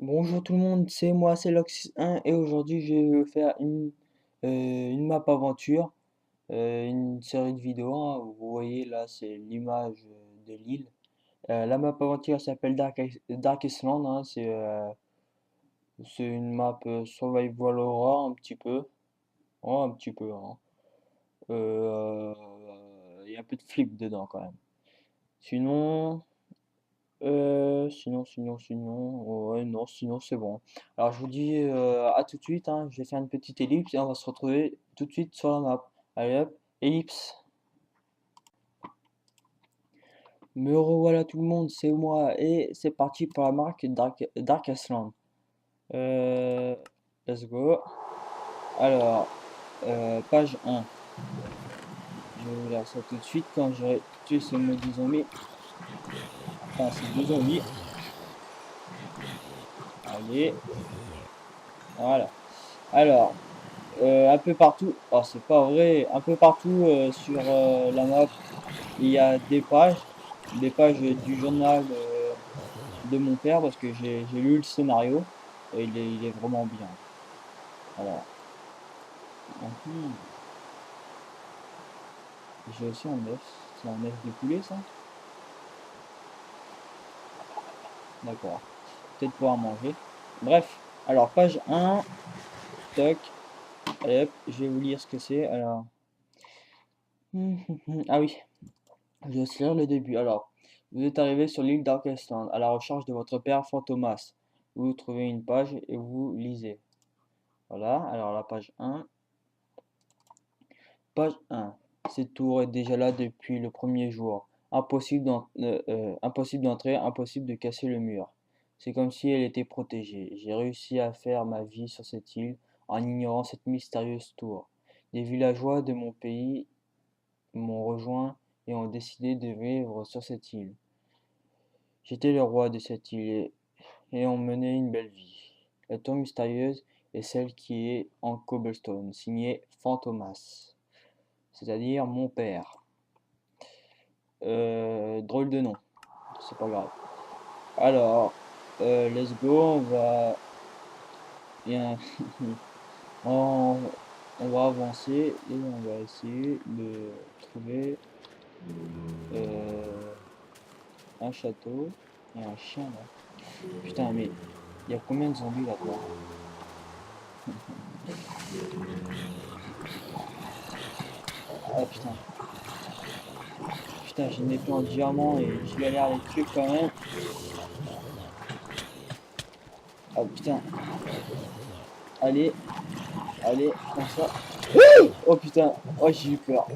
Bonjour tout le monde, c'est moi, c'est Lox1 et aujourd'hui je vais vous faire une map aventure, une série de vidéos, hein. Vous voyez là, c'est l'image de l'île. La map aventure s'appelle Darkest Land, hein. C'est une map survival horror un petit peu, oh, un petit peu, hein. Il y a un peu de flip dedans quand même. Sinon, ouais, non, sinon c'est bon. Alors je vous dis à tout de suite, hein, je vais faire une petite ellipse et on va se retrouver tout de suite sur la map. Allez hop, ellipse. Me revoilà tout le monde, c'est moi et c'est parti pour la marque Dark Island. Euh, let's go. Alors, page 1. Je vais vous lire ça tout de suite quand j'aurai tué ce maudit zombie. Enfin, ces deux zombies. Allez, voilà. Alors, un peu partout, oh c'est pas vrai, un peu partout sur la map, il y a des pages du journal de mon père parce que j'ai lu le scénario et il est vraiment bien. Alors, mhm. J'ai aussi un œuf, c'est un œuf de poulet ça? D'accord, peut-être pouvoir manger. Bref, alors page 1, toc, allez hop, je vais vous lire ce que c'est. Alors, ah oui, je vais aussi lire le début. Alors, vous êtes arrivé sur l'île d'Arkestan à la recherche de votre père Fantomas. Vous trouvez une page et vous lisez. Voilà, alors la page 1. Page 1. Cette tour est déjà là depuis le premier jour. Impossible d'entrer, impossible de casser le mur. C'est comme si elle était protégée. J'ai réussi à faire ma vie sur cette île en ignorant cette mystérieuse tour. Des villageois de mon pays m'ont rejoint et ont décidé de vivre sur cette île. J'étais le roi de cette île et ont mené une belle vie. La tour mystérieuse est celle qui est en cobblestone, signée Fantomas, c'est-à-dire mon père. Drôle de nom, c'est pas grave. Alors, let's go, bien, on, on va avancer et on va essayer de trouver euh, un château et un chien là. Putain, mais il y a combien de zombies là-dedans? Ah putain, putain, j'ai une épée en diamant et je galère à les tuer quand même. Ah putain, allez, allez, comme ça. Oh putain, oh j'ai eu peur.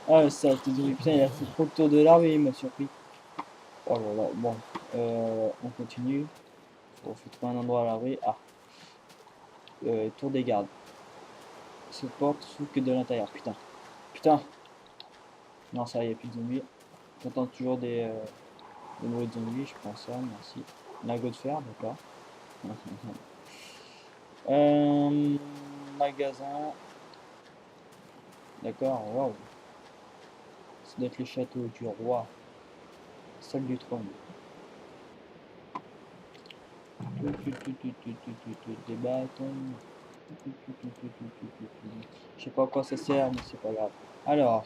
Ah ça, t'es dit, putain, il a fait trop le tour de l'arbre et il m'a surpris. Oh là là, bon, on continue. Faut trouver un endroit à l'abri. Ah, tour des gardes. Cette porte s'ouvre que de l'intérieur. Putain, putain. Non, ça, y a plus de zombies. J'entends toujours des bruits de zombies. Je prends ça, merci. Lingot de fer, d'accord. Euh, magasin. D'accord, waouh. Ça doit être le château du roi. Salle du trône. Des bâtons. Je sais pas à quoi ça sert, mais c'est pas grave. Alors,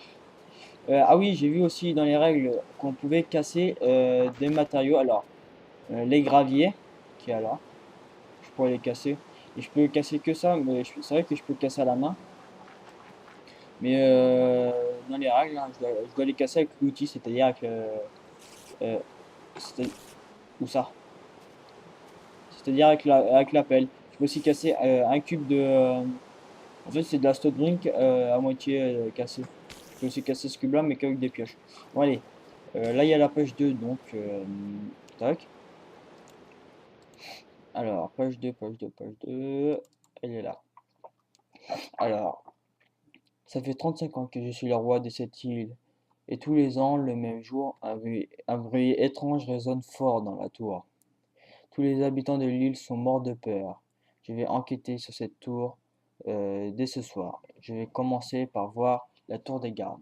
ah oui, j'ai vu aussi dans les règles qu'on pouvait casser des matériaux. Alors, les graviers, qui est là, je pourrais les casser. Et je peux casser que ça, mais c'est vrai que je peux le casser à la main. Mais dans les règles, hein, je dois les casser avec l'outil, c'est-à-dire avec euh, c'est- où ça? C'est-à-dire avec la pelle. Je peux aussi casser un cube de. En fait, c'est de la stone drink à moitié cassée. Je peux aussi casser ce cube-là, mais qu'avec des pioches. Bon, allez. Là, il y a la page 2, donc. Tac. Alors, page 2. Elle est là. Alors, ça fait 35 ans que je suis le roi de cette île. Et tous les ans, le même jour, un bruit étrange résonne fort dans la tour. Tous les habitants de l'île sont morts de peur. Je vais enquêter sur cette tour dès ce soir. Je vais commencer par voir la tour des gardes.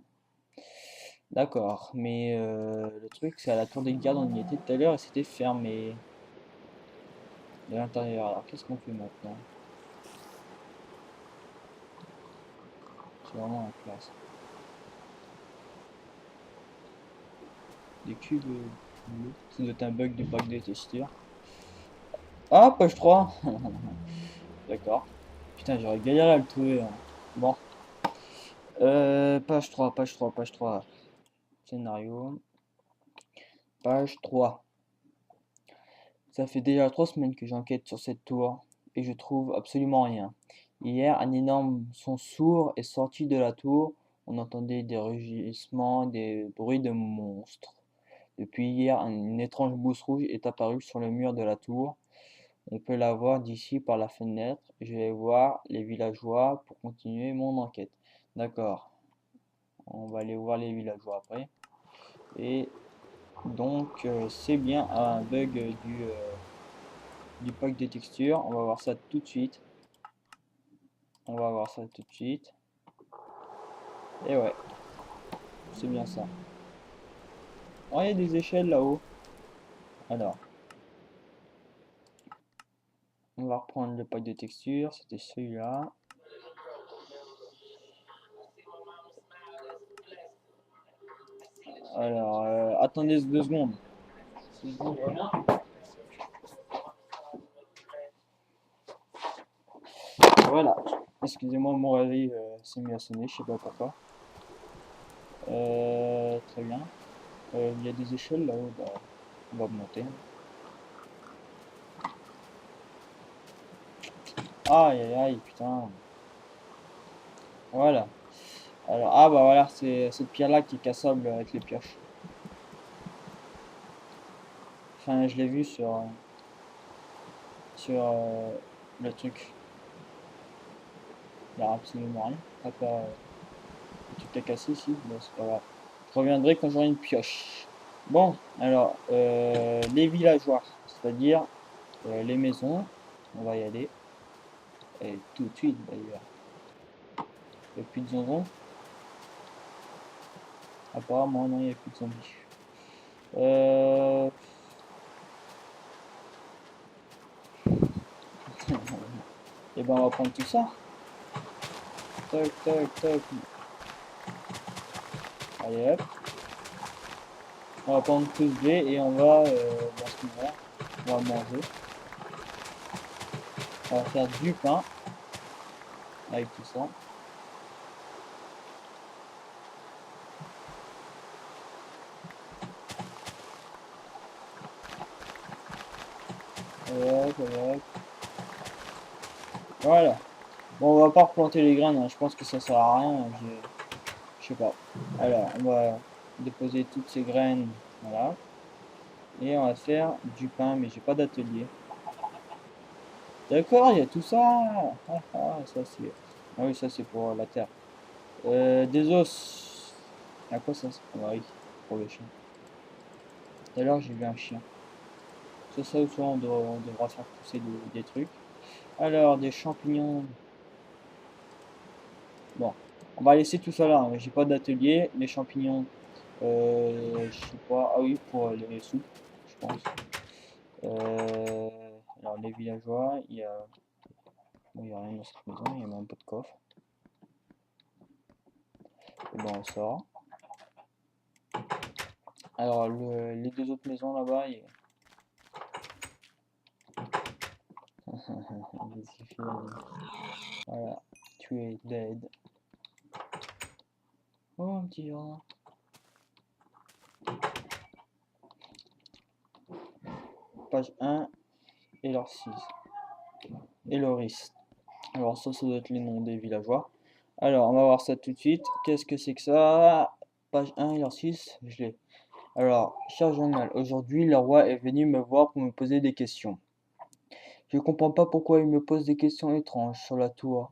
D'accord, mais le truc c'est à la tour des gardes, on y était tout à l'heure et c'était fermé. de l'intérieur. Alors qu'est-ce qu'on fait maintenant? C'est vraiment la classe. Des cubes bleus. Ça doit être un bug du pack des textures. Ah, page 3. D'accord. Putain, j'aurais galéré à le trouver, hein. Bon. Page 3, page 3, page 3. Scénario. Page 3. Ça fait déjà 3 semaines que j'enquête sur cette tour et je trouve absolument rien. Hier, un énorme son sourd est sorti de la tour. On entendait des rugissements, des bruits de monstres. Depuis hier, une étrange bouse rouge est apparue sur le mur de la tour. On peut la voir d'ici par la fenêtre. Je vais voir les villageois pour continuer mon enquête. D'accord. On va aller voir les villageois après. Et donc, c'est bien un bug du pack des textures. On va voir ça tout de suite. On va voir ça tout de suite. Et ouais, c'est bien ça. Oh, il y a des échelles là-haut. Alors, on va reprendre le pack de textures. C'était celui-là. Alors, attendez 2 secondes. 2 secondes, voilà. Voilà. Excusez-moi, mon réveil s'est mis à sonner, je sais pas pourquoi. Très bien. Il y a des échelles là-haut, bah, on va monter. Aïe aïe aïe, putain. Voilà. Alors, ah bah voilà, c'est cette pierre-là qui est cassable avec les pioches. Enfin, je l'ai vu sur le truc. Il n'y a absolument rien. À part le truc à casser ici. Bon, c'est pas grave. Je reviendrai quand j'aurai une pioche. Bon, alors, les villageois, c'est-à-dire les maisons. On va y aller. Et tout de suite d'ailleurs. Il n'y a plus de zombies. Apparemment, non, il n'y a plus de zombies. Euh... Et ben, on va prendre tout ça. Toc, toc, toc. Allez hop. On va prendre tout ce blé et on va, dans ce moment, on va manger. On va faire du pain avec tout ça. Hop, hop. Voilà. Bon, on va pas replanter les graines, hein. Je pense que ça sert à rien. Je sais pas. Alors, on va déposer toutes ces graines. Voilà. Et on va faire du pain, mais j'ai pas d'atelier. D'accord, il y a tout ça. Ça c'est. Ah oui, ça c'est pour la terre. Des os. À quoi ça sert? Ah oui, pour le chien. Tout à l'heure j'ai vu un chien. Ça ou soit on devra faire pousser des trucs. Alors, des champignons. Bon, on va laisser tout ça là, hein. J'ai pas d'atelier. Les champignons, je sais pas. Ah oui, pour les soupes, je pense. Alors, les villageois, bon, il y a rien dans cette maison, il y a même pas de coffre. Et bon, on sort. Alors, les 2 autres maisons là-bas, voilà, tu es dead. Oh, un petit jardin. Page 1 et leur 6. Et Loris. Alors ça doit être les noms des villageois. Alors, on va voir ça tout de suite. Qu'est-ce que c'est que ça? Page 1 et leur 6, je l'ai. Alors, cher journal, aujourd'hui, le roi est venu me voir pour me poser des questions. Je comprends pas pourquoi il me pose des questions étranges sur la tour.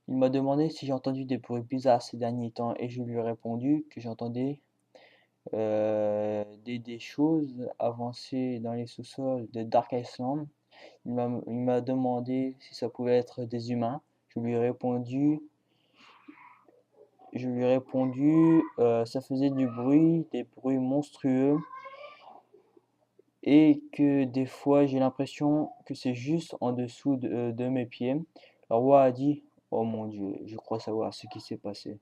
Il m'a demandé si j'ai entendu des bruits bizarres ces derniers temps et je lui ai répondu que j'entendais des choses avancer dans les sous-sols de Dark Island. Il m'a demandé si ça pouvait être des humains. Je lui ai répondu, ça faisait du bruit, des bruits monstrueux, et que des fois j'ai l'impression que c'est juste en dessous de mes pieds. Le roi a dit, oh mon Dieu, je crois savoir ce qui s'est passé.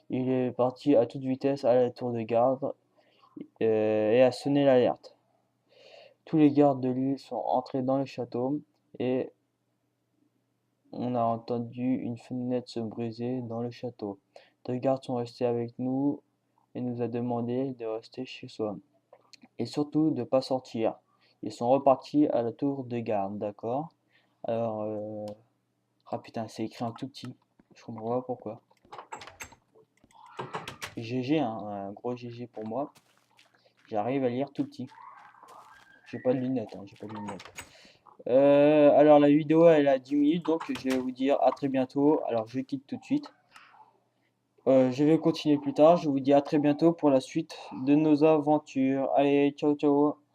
Il est parti à toute vitesse à la tour de garde et a sonné l'alerte. Tous les gardes de l'île sont entrés dans le château et on a entendu une fenêtre se briser dans le château. Deux gardes sont restés avec nous et nous a demandé de rester chez soi et surtout de pas sortir. Ils sont repartis à la tour de garde, d'accord? Alors, ah putain, c'est écrit en tout petit. Je comprends pas pourquoi. GG, hein, un gros GG pour moi. J'arrive à lire tout petit. J'ai pas de lunettes, hein, j'ai pas de lunettes. Alors la vidéo elle a 10 minutes donc je vais vous dire à très bientôt. Alors je quitte tout de suite. Je vais continuer plus tard. Je vous dis à très bientôt pour la suite de nos aventures. Allez, ciao ciao.